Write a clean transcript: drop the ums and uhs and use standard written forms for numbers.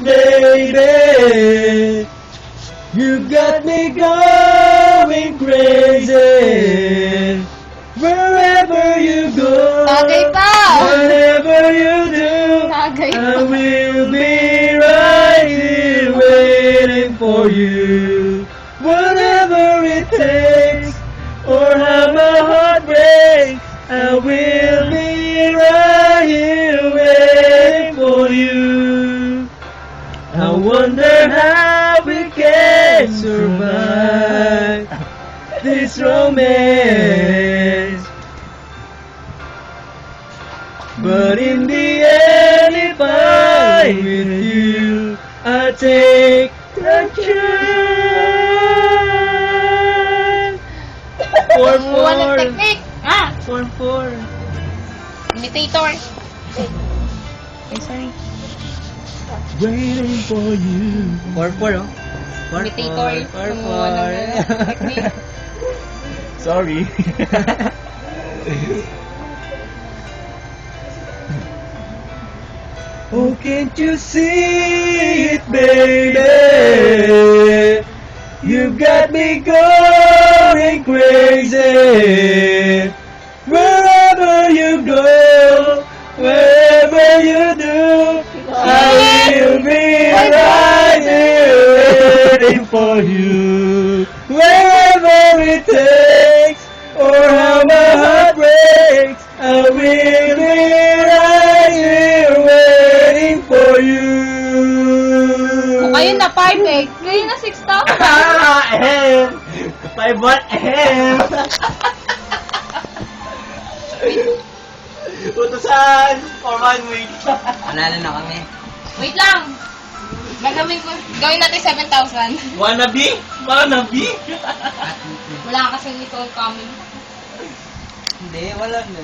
it, baby. You got me going crazy. Wherever you go, Tagay pa! whatever you do, Tagay I pa. will be right here waiting for you. Whatever it takes, or how my heart breaks, I will be right here waiting for you. I wonder how we can survive this romance. But in the end, if I'm with you, I take the chance. 4-4. Walang technique! Ah! 4-4. Imitator! Okay, sorry. Waiting for you. 4-4, oh. Imitator. Walang technique. Sorry. Oh, can't you see it, baby? You got me going crazy. Wherever you go, wherever you do, I will be right here waiting for you. Wherever it takes, or how my heart breaks, I will be right here waiting for you. Kayo na 5 eh. Kayo na 6,000. Ahem! 5 what? Ahem! Utusan! For 1 week. Panalo na kami. Wait lang. Gawin natin 7,000. Wannabe? Wannabe? Wala kasi nito coming. Hindi, wala na.